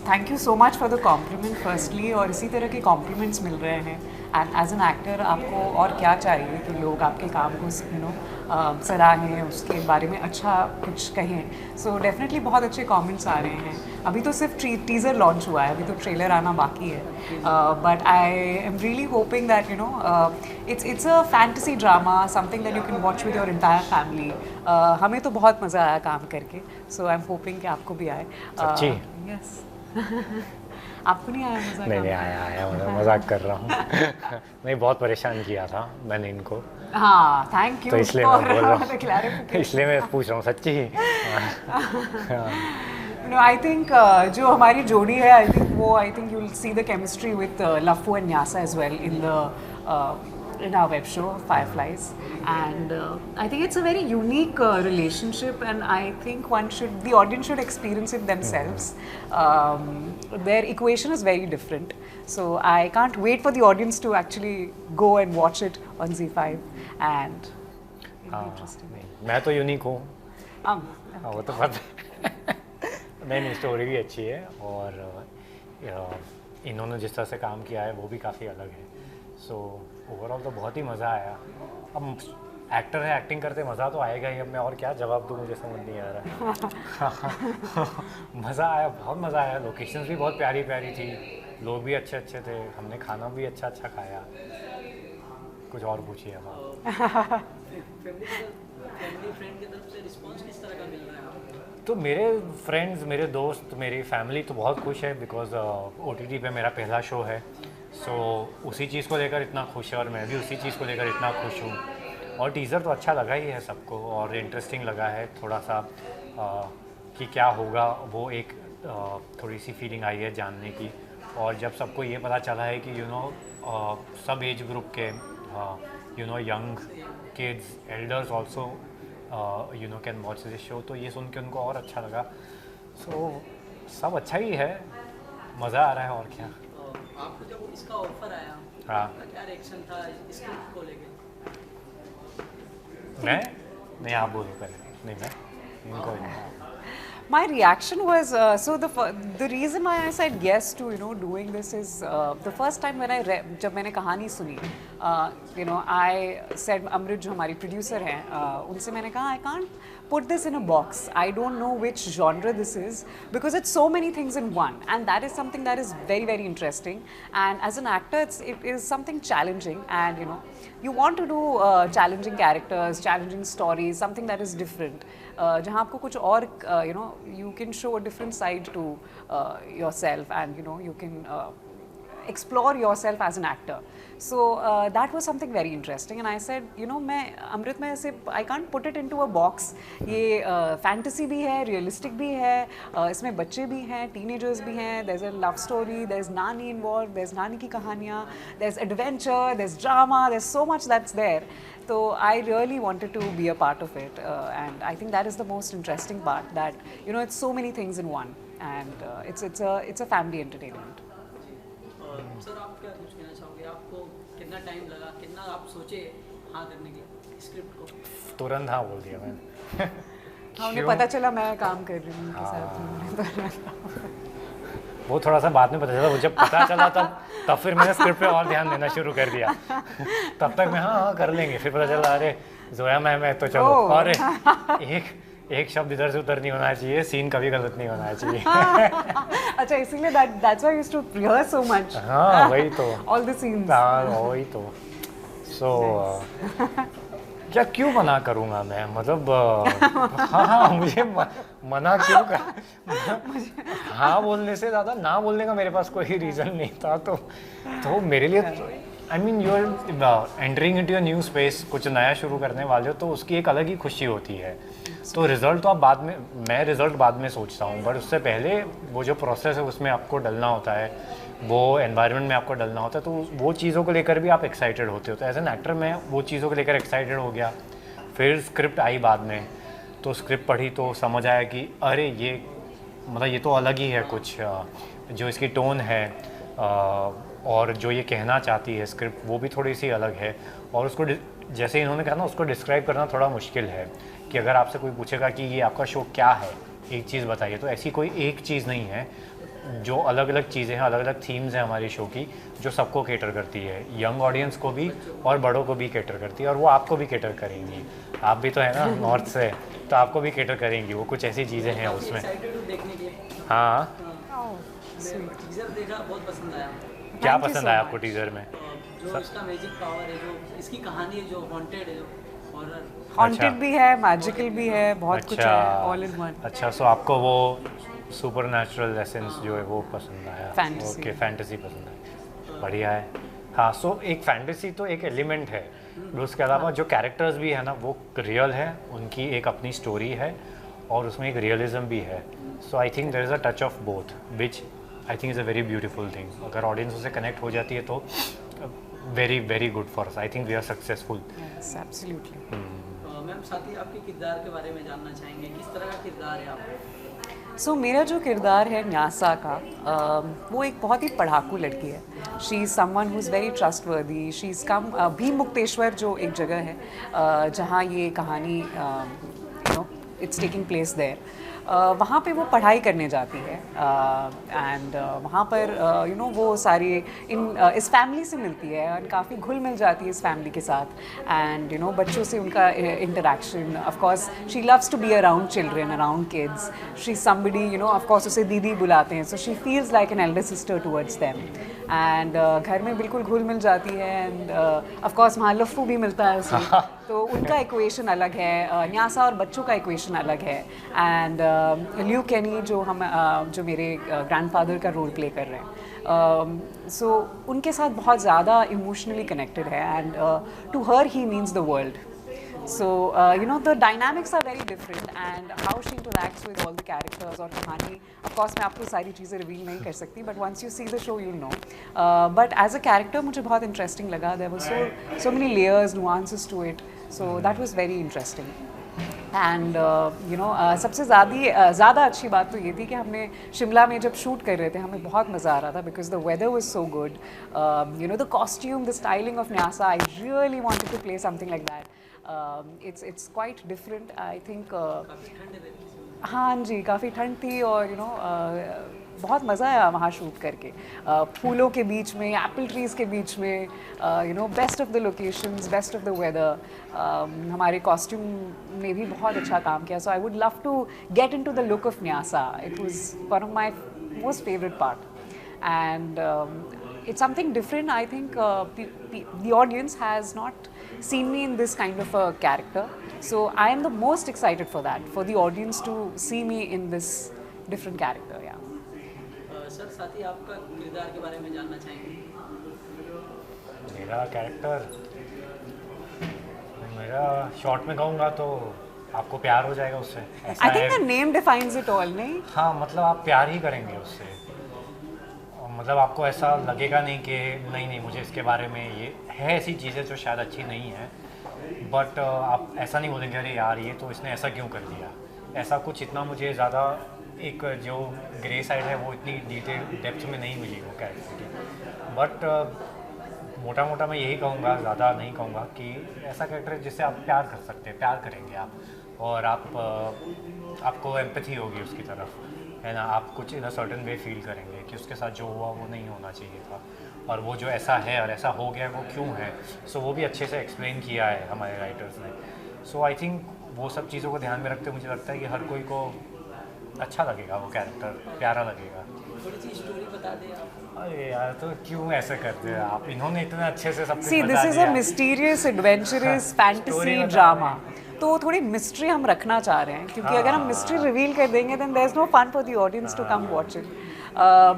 Thank you so much for the compliment firstly, और इसी तरह के कॉम्प्लीमेंट्स मिल रहे हैं एंड एज एन एक्टर आपको और क्या चाहिए कि लोग आपके काम को सराहें, उसके बारे में अच्छा कुछ कहें. सो डेफिनेटली बहुत अच्छे कमेंट्स आ रहे हैं. अभी तो सिर्फ टीज़र लॉन्च हुआ है, अभी तो ट्रेलर आना बाकी है. But I am really hoping that it's a fantasy drama, something that you can watch with your entire family. हमें तो बहुत मज़ा आया काम करके, so I'm hoping कि आपको भी आए. सच्ची? Yes. आपको नहीं आया मज़ा? नहीं आया मैं मजाक कर रहा हूँ. नहीं, बहुत परेशान किया था मैंने इनको. हाँ, थैंक यू. तो इसलिए मैं बोल रहा हूँ, इसलिए मैं पूछ रहा हूँ सच्ची. I think जो हमारी जोड़ी है, I think you'll see the chemistry with Laffu and Nyasa as well in our web show Fireflies, and I think it's a very unique relationship, and I think the audience should experience it themselves. Their equation is very different, so I can't wait for the audience to actually go and watch it on Z5, and it'll be interesting. मैं तो unique हूँ. वो तो पता है. नहीं, story भी अच्छी है, और इन्होंने जिस तरह से काम किया है वो भी काफ़ी अलग है. सो ओवरऑल तो बहुत ही मज़ा आया. अब एक्टर है, एक्टिंग करते मज़ा तो आएगा ही. अब मैं और क्या जवाब दूँ, मुझे समझ नहीं आ रहा. मज़ा आया, बहुत मज़ा आया. लोकेशंस भी बहुत प्यारी प्यारी थी, लोग भी अच्छे अच्छे थे, हमने खाना भी अच्छा अच्छा खाया. कुछ और पूछिए अब. तो मेरे फ्रेंड्स, मेरे दोस्त, मेरी फैमिली तो बहुत खुश है, बिकॉज OTT पे मेरा पहला शो है. सो उसी चीज़ को लेकर इतना खुश है, और मैं भी उसी चीज़ को लेकर इतना खुश हूँ. और टीज़र तो अच्छा लगा ही है सबको, और इंटरेस्टिंग लगा है थोड़ा सा कि क्या होगा. वो एक थोड़ी सी फीलिंग आई है जानने की. और जब सबको ये पता चला है कि सब एज ग्रुप के young kids, elders also can watch this show, तो ये सुन के उनको और अच्छा लगा. सो सब अच्छा ही है, मज़ा आ रहा है. और क्या. आपको जब इसका ऑफर आया, हाँ, क्या रिएक्शन था स्क्रिप्ट को लेके? मैं नहीं, आप बोलो पहले. नहीं, मैं इनको My reaction was so the reason why I said yes to doing this is the first time when जब मैंने कहानी सुनी, I said अमृत जो हमारी प्रोड्यूसर हैं, उनसे मैंने कहा I can't put this in a box. I don't know which genre this is, because it's so many things in one, and that is something that is very very interesting. And as an actor, it is something challenging, and you want to do challenging characters, challenging stories, something that is different. जहाँ आपको कुछ और you can show a different side to yourself, and you can explore yourself as an actor. So that was something very interesting, and I said मैं अमृत में ऐसे I can't put it into a box. ये fantasy भी है, realistic भी है, इसमें बच्चे भी हैं, teenagers भी हैं, there's a love story, there's नानी involved, there's नानी की कहानियाँ, there's adventure, there's drama, there's so much that's there. So I really wanted to be a part of it, and I think that is the most interesting part, that it's so many things in one, and it's a family entertainment. Sir, आप क्या कुछ कहना चाहोगे? आपको कितना time लगा, कितना आप सोचे हाँ करने के स्क्रिप्ट को? तुरंत हाँ बोल दिया मैंने. हाँ, उन्हें पता चला मैं काम कर रही हूँ उनके साथ. वो थोड़ा सा बाद में पता चला. वो जब पता चला तब फिर मैंने स्क्रिप्ट पे और ध्यान देना शुरू कर दिया. तब तक मैं हाँ कर लेंगे. फिर पता चला अरे जोया मैम तो चलो, और एक शब्द इधर से उधर नहीं होना चाहिए, सीन कभी गलत नहीं होना चाहिए. अच्छा, इसीलिए that's why I used to rehearse so much. हाँ, वही तो. All the scenes. हाँ, वही तो. So क्या क्यों मना करूँगा मैं, मतलब हाँ मुझे मना क्यों कर. हाँ बोलने से ज़्यादा ना बोलने का मेरे पास कोई रीज़न नहीं था. तो मेरे लिए I mean you are entering into a new space, कुछ नया शुरू करने वाले हो, तो उसकी एक अलग ही खुशी होती है. तो रिज़ल्ट तो आप मैं रिज़ल्ट बाद में सोचता हूँ, बट उससे पहले वो जो प्रोसेस है उसमें आपको डलना होता है, वो एनवायरनमेंट में आपको डलना होता है, तो वो चीज़ों को लेकर भी आप एक्साइटेड होते हो. तो एज एन एक्टर मैं वो चीज़ों को लेकर एक्साइटेड हो गया. फिर स्क्रिप्ट आई बाद में, तो स्क्रिप्ट पढ़ी तो समझ आया कि अरे ये मतलब ये तो अलग ही है कुछ, जो इसकी टोन है और जो ये कहना चाहती है स्क्रिप्ट वो भी थोड़ी सी अलग है. और उसको जैसे इन्होंने कहा ना, उसको डिस्क्राइब करना थोड़ा मुश्किल है कि अगर आपसे कोई पूछेगा कि ये आपका शो क्या है, एक चीज़ बताइए, तो ऐसी कोई एक चीज़ नहीं है. जो अलग अलग चीज़ें हैं, अलग अलग थीम्स हैं हमारी शो की, जो सबको केटर करती है, यंग ऑडियंस को भी और बड़ों को भी केटर करती है, और वो आपको भी केटर करेंगी। आप भी तो है ना नॉर्थ से, तो आपको भी केटर करेंगी वो, कुछ ऐसी चीज़ें हैं उसमें। एक्साइटेड हूँ देखने के लिए। हाँ, टीजर देखा, बहुत पसंद आया। क्या Thank you पसंद so आया much. आपको टीजर में? जो इसका मैजिक पावर है, जो इसकी कहानी है, जो हॉन्टेड है, जो हॉरर। हॉन्टेड भी है, मैजिकल भी है, बहुत कुछ है, ऑल इन वन। अच्छा, सो आपको वो सुपर नेचुरल एसेंस जो है वो पसंद आया? Fantasy. ओके, फैंटेसी पसंद है, बढ़िया है। हाँ, सो एक फैंटेसी तो एक एलिमेंट है, उसके अलावा जो कैरेक्टर्स भी है ना वो रियल है, उनकी एक अपनी स्टोरी है और उसमें एक रियलिज्म भी है। So I think there is a touch of both which I think is a very beautiful thing. अगर ऑडियंस उससे कनेक्ट हो जाती है तो very very good for us. I think we are successful. Yes, absolutely. Ma'am, साथ ही आपके किरदार के बारे में जानना चाहेंगे, किस तरह का किरदार है आपका? सो मेरा जो किरदार है न्यासा का, वो एक बहुत ही पढ़ाकू लड़की है। She is someone who is very trustworthy. She is come Bhim Mukteshwar जो एक जगह है जहाँ ये कहानी इट्स टेकिंग प्लेस देयर, वहाँ पे वो पढ़ाई करने जाती है एंड वहाँ पर वो सारी इस फैमिली से मिलती है और काफ़ी घुल मिल जाती है इस फैमिली के साथ। एंड बच्चों से उनका interaction, of course she loves to be around children, around kids. She somebody of course उसे दीदी बुलाते हैं, so she feels like an elder sister towards them. And घर में बिल्कुल घुल मिल जाती है एंड ऑफ कोर्स वहाँ लफ्फू भी मिलता है उसे, तो उनका इक्वेशन अलग है, न्यासा और बच्चों का इक्वेशन अलग है। एंड ल्यू केनी जो मेरे ग्रैंडफादर का रोल प्ले कर रहे हैं, सो उनके साथ बहुत ज़्यादा इमोशनली कनेक्टेड है and to her he means the world. So, the dynamics are very different and how she interacts with all the characters और कहानी, of course मैं आपको सारी चीज़ें रिवील नहीं कर सकती, but once you see the show you'll know. But as a character मुझे बहुत interesting लगा, there were so many layers, nuances to it, so that was very interesting. And सबसे ज़्यादा अच्छी बात तो ये थी कि हमने शिमला में जब शूट कर रहे थे हमें बहुत मज़ा आ रहा था because the weather was so good, the costume, the styling of Nyasa, I really wanted to play something like that. It's quite different, I think. हाँ जी, काफ़ी ठंड थी और बहुत मज़ा आया वहाँ शूट करके, फूलों के बीच में, एप्पल ट्रीज़ के बीच में, best of the locations, best of the weather. हमारे कॉस्ट्यूम ने भी बहुत अच्छा काम किया, so I would love to get into the look of Nyasa. It was one of my most favourite part and it's something different. I think the audience has not seen me in this kind of a character, so I am the most excited for that, for the audience to see me in this different character. Yeah. Sir, साथ ही आपका किरदार के बारे में जानना चाहेंगे. मेरा character, मेरा शॉर्ट में कहूँगा तो आपको प्यार हो जाएगा उससे. I think the name defines it all, नहीं? हाँ, मतलब आप प्यार ही करेंगे उससे. मतलब आपको ऐसा लगेगा नहीं कि नहीं मुझे इसके बारे में, ये है ऐसी चीज़ें जो शायद अच्छी नहीं है, बट आप ऐसा नहीं बोलेंगे अरे यार ये तो इसने ऐसा क्यों कर दिया. ऐसा कुछ इतना मुझे ज़्यादा एक जो ग्रे साइड है वो इतनी डिटेल डेप्थ में नहीं मिली वो कैरेक्टर की. बट मोटा मोटा मैं यही कहूँगा, ज़्यादा नहीं कहूँगा, कि ऐसा कैरेक्टर है जिससे आप प्यार कर सकते हैं, प्यार करेंगे आप, और आपको एम्पैथी होगी उसकी तरफ, है ना. आप कुछ इन अ सर्टेन वे फील करेंगे कि उसके साथ जो हुआ वो नहीं होना चाहिए था, और वो जो ऐसा है और ऐसा हो गया वो क्यों है. सो वो भी अच्छे से एक्सप्लेन किया है हमारे राइटर्स ने. सो आई थिंक वो सब चीज़ों को ध्यान में रखते मुझे लगता है कि हर कोई को अच्छा लगेगा, वो कैरेक्टर प्यारा लगेगा. थोड़ी सी स्टोरी बता दें आप. अरे यार, तो क्यों ऐसे करते हैं आप, इन्होंने इतने अच्छे से सब कुछ See, बता this is दिया. a mysterious, adventurous, fantasy Story बता drama. तो थोड़ी मिस्ट्री हम रखना चाह रहे हैं, क्योंकि अगर हम मिस्ट्री रिवील कर देंगे then there's no fun for the audience to come watch it.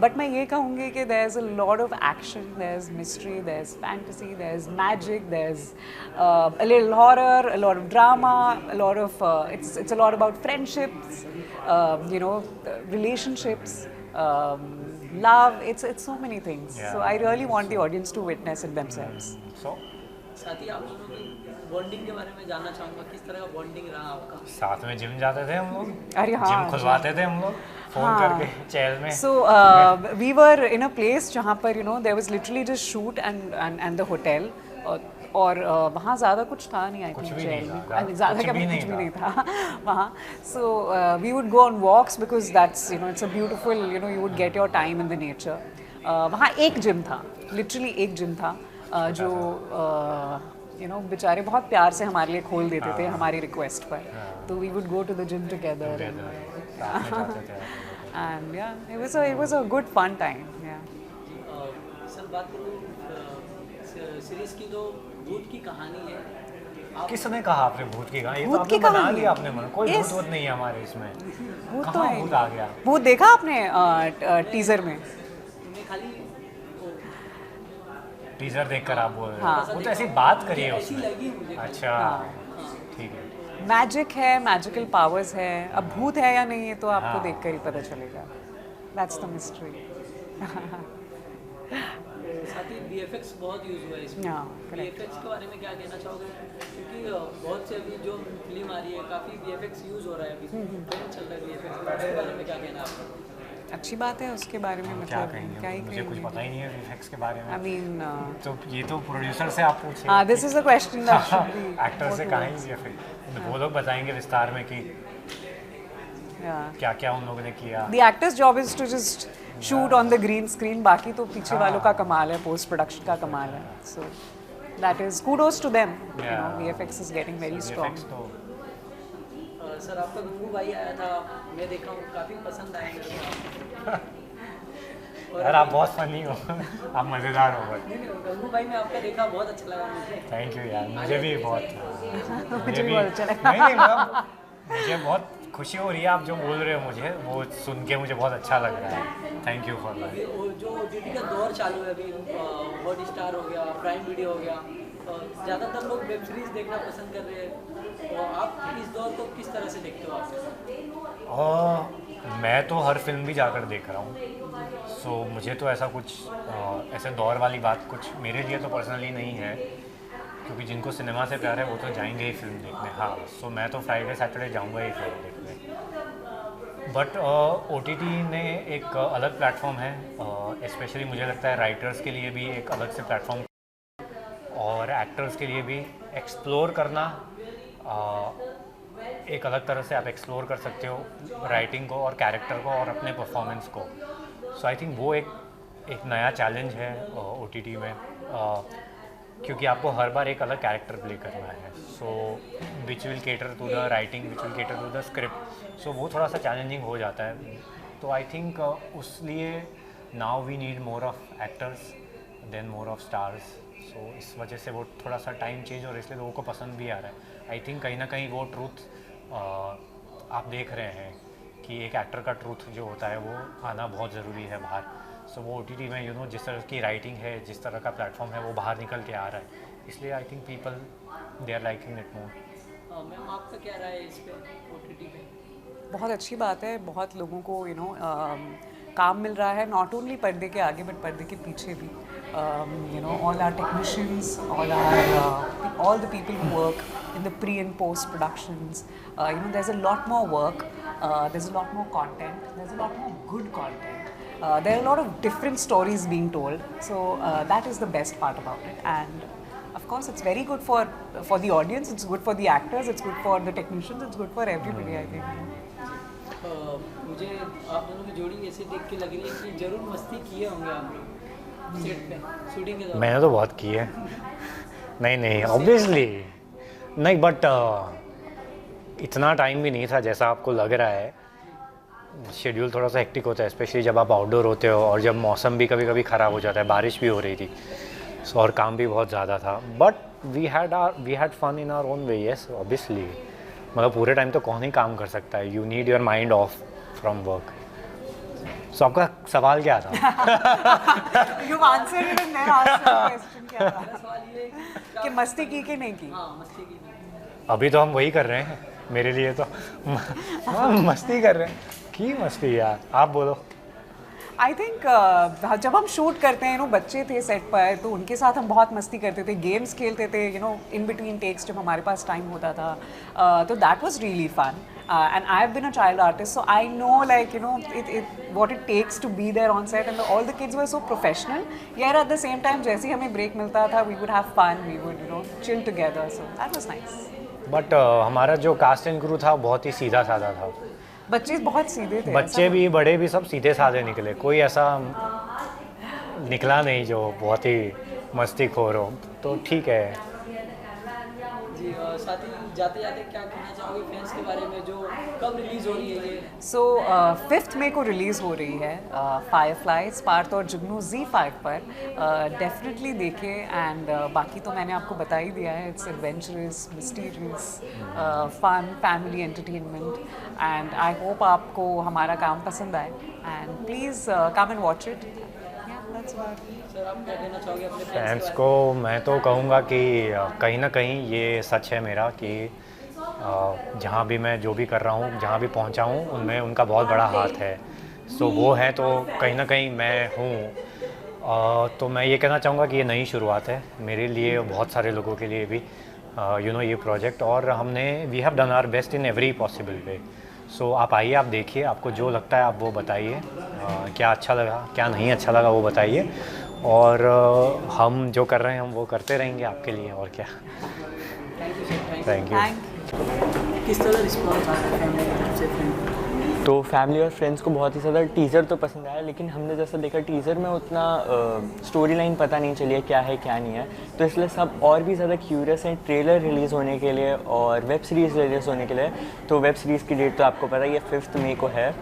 But मैं ये कहूँगी कि there's a lot of action, there's mystery, there's fantasy, there's magic, there's a little horror, a lot of drama, a lot of it's a lot about friendships, relationships, love. It's so many things. Yeah. So I really want the audience to witness it themselves. So, साथ ही आप दोनों की bonding के बारे में जानना चाहूँगा, किस तरह का बॉन्डिंग रहा आपका. साथ में जिम जाते थे हम लोग, अरे हाँ, जिम खुलवाते थे हम लोग फोन हाँ. करके चैल में. So we were in a place जहाँ पर there was literally just shoot and the hotel. और वहाँ ज़्यादा कुछ था नहीं, आई कुछ थिंक भी जेल नहीं में था, ज़्यादा कुछ क्या भी कुछ भी नहीं नहीं था वहाँ. So we would go on walks because that's it's a beautiful you would get your time in the nature. वहाँ एक जिम था, लिटरली एक जिम था जो बेचारे बहुत प्यार से हमारे लिए खोल देते थे हमारी रिक्वेस्ट पर. तो we would go to the gym together and ya it was a good fun time. Sir बात करूँ सीरीज की, तो भूत की कहानी है. आप किसने कहा आपने भूत की कहानी? ये तो भूत आपने की बना कहानी लिया आपने मन. कोई Yes. भूत नहीं है हमारे इसमें. भूत तो कहाँ है. भूत आ गया? भूत देखा आपने टीजर में? मैं खाली वो टीजर देखकर आप बोल रहे हाँ. हो? वो तो ऐसी बात करिए ऐसी उसमें. लगी मुझे. अच्छा हाँ. ठीक है. मैजिक है, मैजिकल पावर्स है. अब भूत है या नहीं, ये तो आपको हाँ. देखकर ही पता चलेगा. That's the mystery. साथ ही VFX बहुत यूज़ हुआ है इसमें. हाँ, correct. VFX के बारे में क्या कहना चाहोगे? क्योंकि बहुत से अभी जो फिल्म आ रही है काफ़ी VFX यूज़ हो रहा है अभी. ट्रेंड चल रहा है VFX. उसके बारे में क्या कहना है आपका? अच्छी बात है उसके बारे में. क्या मतलब क्या कहेंगे? ही मुझे कुछ पता ही नहीं है VFX के बारे में. आई मीन तो ये तो प्रोड्यूसर से आप पूछिए. हाँ, this is a question that should be actor से कहा ही या फिर वो लोग बताएंगे विस्तार में कि क्या क्या उन लोगों ने किया. The actors job is to just shoot on the green screen. बाकी तो पीछे वालों का कमाल है, पोस्ट प्रोडक्शन का कमाल है. So that is kudos to them. VFX is getting very strong. VFX तो सर आपका गंगू भाई आया था, मैं देखा हूँ, काफ़ी पसंद आया मेरे को. यार आप बहुत फनी हो. आप मज़ेदार हो बट. नहीं गंगू भाई में आपका देखा बहुत अच्छा लगा मुझे. थैंक यू यार. मुझे भी बहुत मुझे भी बहुत अच्छा लगा. नहीं मतलब मुझे बहुत खुशी हो रही है आप जो बोल रहे हो. मुझे वो सुन के मुझे बहुत अच्छा लग रहा है. Thank you for that. अभी वो जो OTT का दौर चालू है अभी, हॉटस्टार हो गया, प्राइम वीडियो हो गया, ज़्यादातर लोग वेब सीरीज़ देखना पसंद कर रहे हैं. तो आप इस दौर को किस तरह से देखते हो आप? मैं तो हर फिल्म भी जाकर देख रहा हूँ. सो मुझे तो ऐसा कुछ ऐसे दौर वाली बात कुछ मेरे लिए तो पर्सनली नहीं है, क्योंकि जिनको सिनेमा से प्यार है वो तो जाएंगे ही फिल्म देखने. हाँ, सो मैं तो फ्राइडे सैटरडे जाऊँगा ही फिल्म देखने. बट OTT ने एक अलग प्लेटफॉर्म है. स्पेशली मुझे लगता है राइटर्स के लिए भी एक अलग से प्लेटफॉर्म और एक्टर्स के लिए भी एक्सप्लोर करना. एक अलग तरह से आप एक्सप्लोर कर सकते हो राइटिंग को और कैरेक्टर को और अपने परफॉर्मेंस को. सो आई थिंक वो एक नया चैलेंज है OTT में, क्योंकि आपको हर बार एक अलग कैरेक्टर प्ले करना है. So which will cater to the writing, which will cater to the script. So वो थोड़ा सा चैलेंजिंग हो जाता है. तो आई थिंक उस लिए now we need more of actors than more of stars. So इस वजह से वो थोड़ा सा टाइम चेंज और इसलिए लोगों को पसंद भी आ रहा है. आई थिंक कहीं ना कहीं वो ट्रूथ आप देख रहे हैं कि एक एक्टर का ट्रूथ जो होता है वो आना बहुत ज़रूरी है बाहर. सो वो OTT में जिस तरह की राइटिंग है, जिस तरह का प्लेटफॉर्म है वो बाहर निकल के आ रहा है. इसलिए I think people they are liking it more. Ma'am आपका क्या राय है इस पे OTT पे? बहुत अच्छी बात है. बहुत लोगों को काम मिल रहा है, नॉट ओनली पर्दे के आगे बट पर्दे के पीछे भी. All are technicians, all the people who work in the pre and post productions, there's a lot more work, there's a lot more content, there's a lot more good content, there are a lot of different stories being told. So that is the best part about it. And of course it's very good for the audience, it's good for the actors, it's good for the technicians, it's good for everybody, I think. मुझे आप दोनों की जोड़ी ऐसे देख के लग रही है कि जरूर मस्ती किए होंगे आप लोग सेट पे शूटिंग के दौरान. मैंने तो बहुत की है. नहीं ऑब्वियसली नहीं, बट इतना टाइम भी नहीं था जैसा आपको लग रहा है. शेड्यूल थोड़ा सा हेक्टिक होता है, स्पेशली जब आप आउटडोर होते हो और जब मौसम भी कभी कभी ख़राब हो जाता है. बारिश भी हो रही थी और काम भी बहुत ज़्यादा था. But we had fun in our own way. Yes obviously, मतलब पूरे टाइम तो कौन ही काम कर सकता है. You need your mind off from work. So आपका सवाल क्या था? You've answered it and then asked the question. क्या था? मेरा सवाल ये है कि मस्ती की कि नहीं की? हाँ मस्ती की. अभी तो हम वही कर रहे हैं. मेरे लिए तो मस्ती कर रहे हैं. की मस्ती यार, आप बोलो. आई थिंक जब हम शूट करते हैं, बच्चे थे सेट पर, तो उनके साथ हम बहुत मस्ती करते थे, गेम्स खेलते थे, इन बिटवीन टेक्स जब हमारे पास टाइम होता था, तो that was really fun. And I've been a child artist, so I know, like, what it takes to be there on set, and all the kids were so professional. Yet at the same time, जैसे ही हमें break मिलता था, we would have fun, we would, chill together, so that was nice. But हमारा जो cast and crew था बहुत ही सीधा साधा था. बच्चे बहुत सीधे थे. बच्चे भी बड़े भी सब सीधे साधे निकले, कोई ऐसा निकला नहीं जो बहुत ही मस्तीखोर हो, तो ठीक है. जी, साथ ही जाते जाते क्या कहना चाहोगे फैंस के बारे में, जो कब रिलीज हो रही है ये? सो 5th मई को रिलीज़ हो रही है फायरफ्लाइज, पार्थ और जुगनू Z5 पर. डेफिनेटली देखें. एंड बाकी तो मैंने आपको बता ही दिया है. It's adventurous, mysterious, fun, family entertainment, and I hope आपको हमारा काम पसंद आए. And please come and watch it. Sir, आप क्या कहना चाहोगे अपने फैंस को? मैं तो कहूँगा कि कहीं ना कहीं ये सच है मेरा कि जहाँ भी मैं जो भी कर रहा हूँ, जहाँ भी पहुँचा हूँ, उनमें उनका बहुत बड़ा हाथ है. सो वो है तो कहीं ना कहीं मैं हूँ. तो मैं ये कहना चाहूँगा कि ये नई शुरुआत है मेरे लिए, बहुत सारे लोगों के लिए भी, ये प्रोजेक्ट. और हमने we have done our best in every possible way. So आप आइए, आप देखिए, आपको जो लगता है आप वो बताइए, क्या अच्छा लगा क्या नहीं अच्छा लगा वो बताइए. और हम जो कर रहे हैं हम वो करते रहेंगे आपके लिए, और क्या. Thank you sir. Thank you. किस तरह रिस्पॉन्स आता है फैमिली की तरफ से, फ्रेंड? तो फैमिली और फ्रेंड्स को बहुत ही ज़्यादा टीज़र तो पसंद आया, लेकिन हमने जैसा देखा टीज़र में उतना स्टोरी लाइन पता नहीं चली है क्या है क्या नहीं है. तो इसलिए सब और भी ज़्यादा क्यूरियस हैं ट्रेलर रिलीज़ होने के लिए और वेब सीरीज़ रिलीज़ होने के लिए. तो वेब सीरीज़ की डेट तो आपको पता ही है 5th मई को है.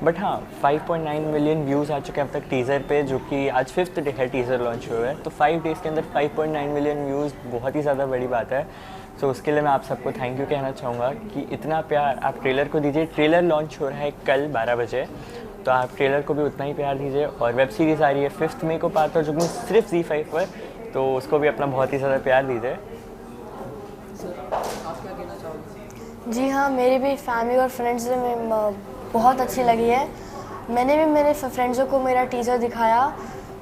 बट हाँ, 5.9 मिलियन व्यूज़ आ चुके हैं अब तक टीज़र पे, जो कि आज 5th डे है टीज़र लॉन्च हुए है. तो 5 डेज़ के अंदर 5.9 मिलियन व्यूज़ बहुत ही ज़्यादा बड़ी बात है. सो उसके लिए मैं आप सबको थैंक यू कहना चाहूँगा कि इतना प्यार आप ट्रेलर को दीजिए. ट्रेलर लॉन्च हो रहा है कल 12 बजे, तो आप ट्रेलर को भी उतना ही प्यार दीजिए. और वेब सीरीज़ आ रही है 5th मई को पार्थ और जुगनू सिर्फ Z5 पर, तो उसको भी अपना बहुत ही ज़्यादा प्यार दीजिए. सर, आप क्या कहना चाहोगे? जी हाँ, मेरी भी फैमिली और फ्रेंड्स में बहुत अच्छी लगी है. मैंने भी मेरे फ्रेंड्सों को मेरा टीज़र दिखाया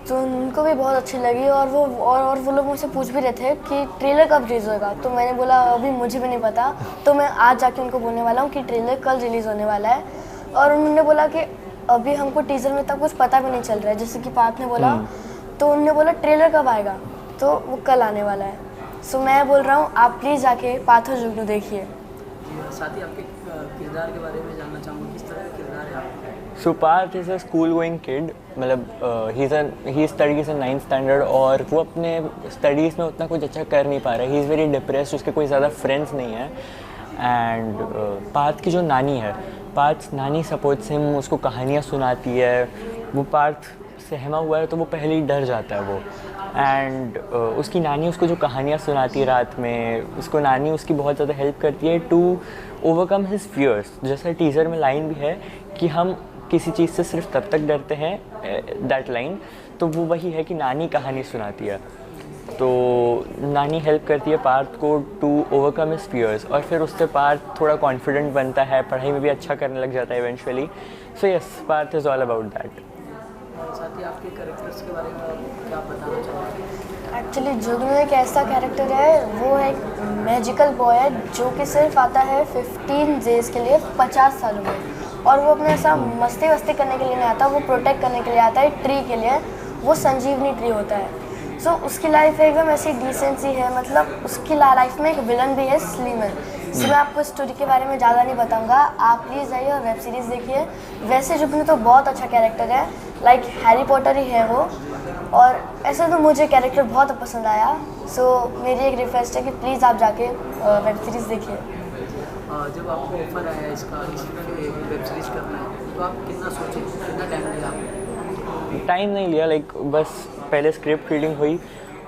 तो उनको भी बहुत अच्छी लगी. और वो लोग मुझसे पूछ भी रहे थे कि ट्रेलर कब रिलीज़ होगा. तो मैंने बोला अभी मुझे भी नहीं पता, तो मैं आज जाके उनको बोलने वाला हूँ कि ट्रेलर कल रिलीज़ होने वाला है. और उन्होंने बोला कि अभी हमको टीज़र में तक कुछ पता भी नहीं चल रहा है, जैसे कि पार्थ ने बोला. तो उन्होंने बोला ट्रेलर कब आएगा, तो वो कल आने वाला है. सो मैं बोल रहा हूँ आप प्लीज़ जाके पार्थ और जुगनू देखिए. साथ ही आपके किरदार के बारे में जानना चाहूँगा, किस तरह का किरदार है आपका? So Parth is a school going kid, मतलब he studies in 9th standard और वो अपने स्टडीज़ में उतना कुछ अच्छा कर नहीं पा रहा है. ही इज़ वेरी डिप्रेस्ड, उसके कोई ज़्यादा फ्रेंड्स नहीं है. एंड पार्थ की जो नानी है, पार्थ नानी सपोर्ट्स हिम, उसको कहानियाँ सुनाती है. वो पार्थ सहमा हुआ है तो वो पहले ही डर जाता है वो. एंड उसकी नानी उसको जो कहानियाँ सुनाती है रात में, उसको नानी उसकी बहुत ज़्यादा हेल्प करती है टू ओवरकम हिज फियर्स. जैसा टीज़र में लाइन भी है कि हम किसी चीज़ से सिर्फ तब तक डरते हैं, दैट लाइन, तो वो वही है कि नानी कहानी सुनाती है. तो नानी हेल्प करती है पार्थ को टू ओवरकम हिज फियर्स, और फिर उससे पार्थ थोड़ा कॉन्फिडेंट बनता है, पढ़ाई में भी अच्छा करने लग जाता है eventually. So yes, Parth is all about that. साथ ही आपके कैरेक्टर्स के बारे में क्या बताना चाहोगे? एक्चुअली जुगनू एक ऐसा कैरेक्टर है, वो एक मैजिकल बॉय है जो कि सिर्फ आता है 15 डेज़ के लिए 50 सालों में. और वो अपने ऐसा मस्ती वस्ती करने के लिए नहीं आता, वो प्रोटेक्ट करने के लिए आता है ट्री के लिए. वो संजीवनी ट्री होता है. सो उसकी लाइफ एकदम ऐसी डिसेंट सी है, मतलब उसकी लाइफ में एक विलन भी है, स्लीमन. सो मैं आपको स्टोरी के बारे में ज़्यादा नहीं बताऊंगा, आप प्लीज़ जाइए और वेब सीरीज़ देखिए. वैसे जुगनू तो बहुत अच्छा कैरेक्टर है, लाइक हैरी पॉटर ही है वो. और ऐसे तो मुझे कैरेक्टर बहुत पसंद आया. सो मेरी एक रिक्वेस्ट है कि प्लीज़ आप जाके वेब सीरीज़ देखिए. जब आपको ऑफर आया इसका वेब सीरीज़ करना है, तो आप कितना सोचे, कितना टाइम लिया आपको? टाइम नहीं लिया, लाइक बस पहले स्क्रिप्ट रीडिंग हुई,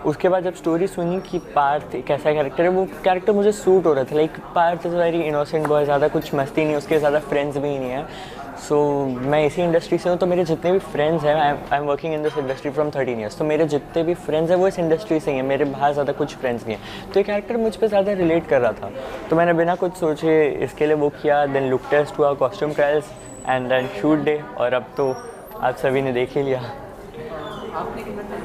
उसके बाद जब स्टोरी सुनी कि पार्थ एक ऐसा कैरेक्टर है, वो कैरेक्टर मुझे सूट हो रहा था. Like Parth is very innocent boy, ज़्यादा कुछ मस्ती नहीं, उसके ज़्यादा फ्रेंड्स भी नहीं है. सो मैं इसी इंडस्ट्री से हूँ, तो मेरे जितने भी फ्रेंड्स हैं, I am working in this industry from 13 years, तो मेरे जितने भी फ्रेंड्स हैं वो इस इंडस्ट्री से ही हैं, मेरे बाहर ज़्यादा कुछ फ्रेंड्स नहीं हैं. तो ये कैरेक्टर मुझ पर ज़्यादा रिलेट कर रहा था, तो मैंने बिना कुछ सोचे इसके लिए वो किया. देन लुक टेस्ट हुआ, costume trials, and then shoot day, और अब तो आप सभी ने देख ही लिया। आपने कितना टाइम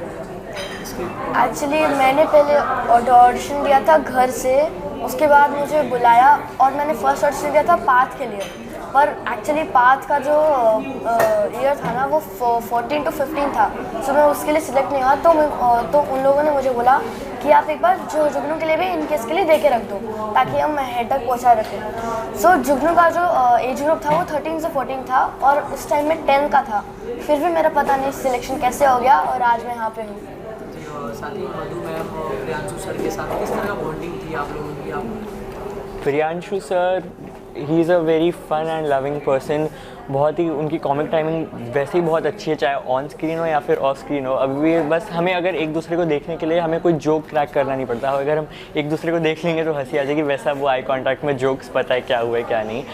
स्क्रिप्ट? एक्चुअली मैंने पहले ऑडिशन दिया था घर से, उसके बाद मुझे बुलाया और मैंने फर्स्ट ऑडिशन दिया था पाथ के लिए। पर एक्चुअली पाथ का जो ईयर था ना वो 14 to 15 था, सो मैं उसके लिए सिलेक्ट नहीं हुआ। तो उन लोगों ने मुझे बोला कि आप एक बार जो जुगनू के लिए भी इनकेस के लिए दे के रख दो ताकि हम हेड तक पहुँचा रखें। सो जुगनू का जो एज ग्रुप था वो 13 से 14 था और उस टाइम में 10 का था। फिर भी मेरा पता नहीं सिलेक्शन कैसे हो गया और आज मैं यहाँ पे हूँ। साथ ही मधु मैम और प्रियांशु सर के साथ किस तरह का बॉन्डिंग थी आप लोगों की? Priyanshu sir, he is a very fun and loving person. बहुत ही उनकी कॉमिक टाइमिंग वैसे ही बहुत अच्छी है, चाहे ऑन स्क्रीन हो या फिर ऑफ स्क्रीन हो। अभी भी बस हमें अगर एक दूसरे को देखने के लिए हमें कोई जोक क्रैक करना नहीं पड़ता। अगर हम एक दूसरे को देख लेंगे तो हंसी आ जाएगी, वैसा वो आई कॉन्टैक्ट में जोक्स पता है क्या हुआ है क्या नहीं।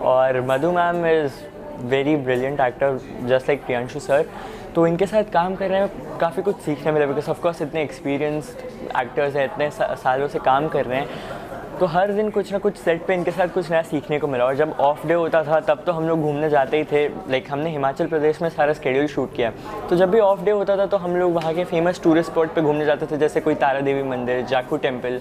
और Madhu ma'am is very brilliant actor just like Priyanshu sir. तो इनके साथ काम कर रहे हैं काफ़ी कुछ सीखने मिला, बिकॉज ऑफकोर्स इतने एक्सपीरियंस्ड एक्टर्स हैं, इतने सालों से काम कर रहे हैं। तो हर दिन कुछ ना कुछ सेट पे इनके साथ कुछ नया सीखने को मिला। और जब ऑफ डे होता था तब तो हम लोग घूमने जाते ही थे। लाइक हमने हिमाचल प्रदेश में सारा स्केड्यूल शूट किया, तो जब भी ऑफ डे होता था तो हम लोग वहाँ के फेमस टूरिस्ट स्पॉट पे घूमने जाते थे, जैसे कोई तारा देवी मंदिर, जाखू टेम्पल।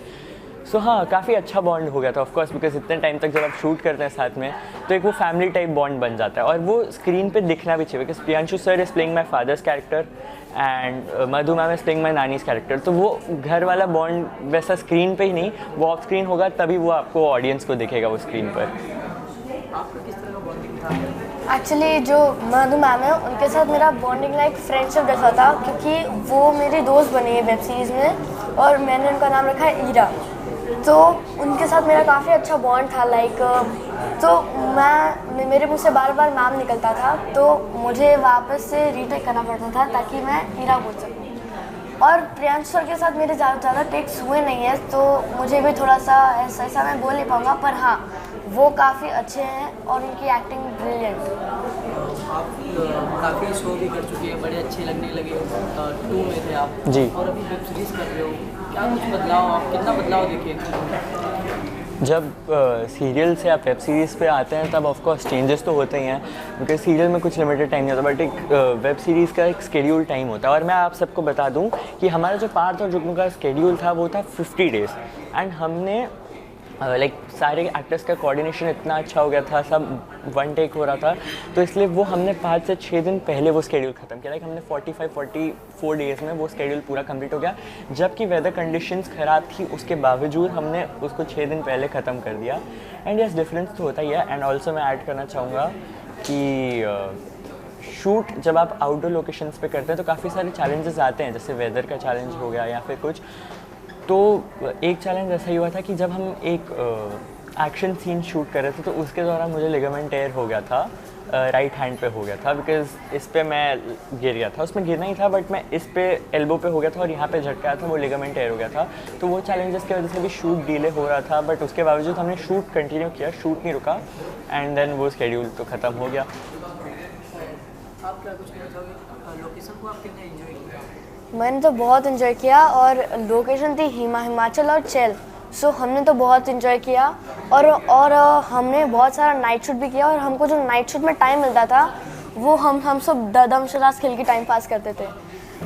सो हाँ, काफ़ी अच्छा बॉन्ड हो गया था ऑफकोर्स, बिकॉज इतने टाइम तक जब आप शूट करते हैं साथ में तो एक वो फैमिली टाइप बॉन्ड बन जाता है। और वो स्क्रीन पे दिखना भी चाहिए, because Priyanshu sir is playing my father's character and Madhu ma'am is playing my नानीस कैरेक्टर। तो वो घर वाला बॉन्ड वैसा स्क्रीन पे ही नहीं, वो ऑफ स्क्रीन होगा तभी वो आपको ऑडियंस को दिखेगा वो स्क्रीन पर। आपका किस तरह का बॉन्डिंग था? एक्चुअली जो मधु मैम है उनके साथ मेरा बॉन्डिंग लाइक फ्रेंडशिप जैसा था, क्योंकि वो मेरी दोस्त बनी है वेब सीरीज़ में और मैंने उनका नाम रखा है ईरा। तो उनके साथ मेरा काफ़ी अच्छा बॉन्ड था। लाइक तो मेरे मुँह से बार बार नाम निकलता था तो मुझे वापस से रीटेक करना पड़ता था ताकि मैं ईरा बोल सकूँ। और प्रियांशु सर के साथ मेरे ज़्यादा टेक्स हुए नहीं है, तो मुझे भी थोड़ा सा ऐसा मैं बोल नहीं पाऊँगा, पर हाँ वो काफ़ी अच्छे हैं और उनकी एक्टिंग ब्रिलियंट। आप काफ़ी शो भी कर चुके हैं, बड़े अच्छे लगने लगे। 2 में थे आप जी। और अभी वेब सीरीज़ कर रहे हो, क्या कुछ बदलाव, आप कितना बदलाव देखे? जब सीरियल से आप वेब सीरीज़ पे आते हैं तब ऑफकोर्स चेंजेस तो होते ही हैं, बिकॉज सीरियल में कुछ लिमिटेड टाइम नहीं होता, बट एक वेब सीरीज़ का एक स्केड्यूल टाइम होता है। और मैं आप सबको बता दूं कि हमारा जो पार्थ और जुगनू का स्केड्यूल था वो था 50 डेज़ एंड हमने लाइक सारे एक्टर्स का कोऑर्डिनेशन इतना अच्छा हो गया था, सब वन टेक हो रहा था, तो इसलिए वो हमने 5 से 6 दिन पहले वो स्केड्यूल ख़त्म किया। लाइक हमने 44 डेज़ में वो स्केड्यूल पूरा कंप्लीट हो गया, जबकि वेदर कंडीशंस ख़राब थी उसके बावजूद हमने उसको 6 दिन पहले ख़त्म कर दिया। एंड यस, डिफरेंस तो होता ही है। एंड ऑल्सो मैं ऐड करना चाहूँगा कि शूट जब आप आउटडोर लोकेशंस पे करते हैं तो काफ़ी सारे चैलेंजेस आते हैं, जैसे वेदर का चैलेंज हो गया या फिर कुछ। तो एक चैलेंज ऐसा ही हुआ था कि जब हम एक एक्शन सीन शूट कर रहे थे तो उसके दौरान मुझे लिगामेंट टेयर हो गया था, राइट हैंड पे हो गया था, बिकॉज इस पे मैं गिर गया था। उसमें गिरना ही था बट मैं इस पे एल्बो पे हो गया था और यहाँ पे झटका था, वो लिगामेंट टेयर हो गया था। तो वो चैलेंजेस की वजह से भी शूट डिले हो रहा था, बट उसके बावजूद हमने शूट कंटिन्यू किया, शूट नहीं रुका एंड देन वो शेड्यूल तो ख़त्म हो गया। आप क्या कुछ कहना चाहोगे? लोकेशन को आप कितने एंजॉय किया? मैंने तो बहुत इन्जॉय किया और लोकेशन थी हिमाचल और चेल, सो हमने तो बहुत इन्जॉय किया और हमने बहुत सारा नाइट शूट भी किया। और हमको जो नाइट शूट में टाइम मिलता था वो हम सब दमशराज खेल के टाइम पास करते थे।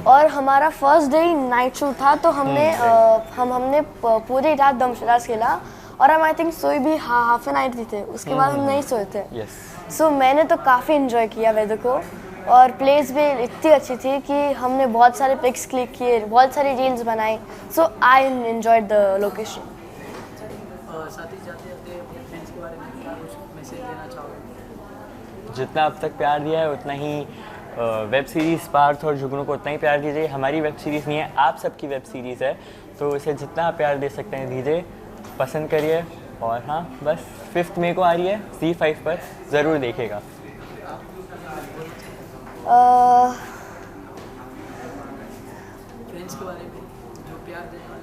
और हमारा फर्स्ट डे ही नाइट शूट था, तो हमने पूरी रात दमशराज खेला और हम आई थिंक सोए भी हाफ एन नाइट थे, उसके बाद हम नहीं सोए थे। सो मैंने तो काफ़ी इन्जॉय किया वेदर को, और प्लेस भी इतनी अच्छी थी कि हमने बहुत सारे पिक्स क्लिक किए, बहुत सारी रील्स बनाई। सो आई एन्जॉयड द लोकेशन। साथ ही जाते जाते अपने फ्रेंड्स के बारे में क्या कुछ मैसेज देना चाहोगे? जितना अब तक प्यार दिया है उतना ही वेब सीरीज़ पार्थ और जुगनू को उतना ही प्यार दीजिए। हमारी वेब सीरीज़ नहीं है, आप सबकी वेब सीरीज़ है, तो इसे जितना आप प्यार दे सकते हैं दीजिए, पसंद करिए। और हाँ, बस 5 मई को आ रही है ZEE5 पर, ज़रूर देखिएगा। फ्रेंड्स के बारे में जो प्यार देने वाले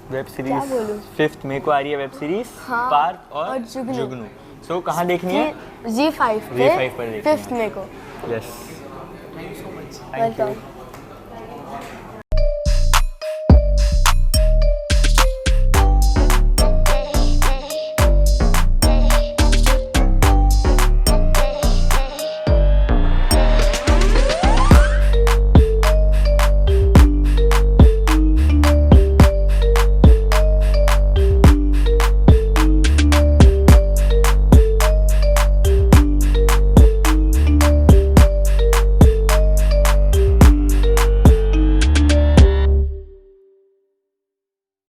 वेब क्या सीरीज बोलूं? 5 मई को आ रही है वेब सीरीज पार्थ और जुगनू। सो कहाँ देखनी है? ZEE5 ZEE5 पर देखनी है। 5 मई को। Yes, thank you so much. Thank you. Welcome.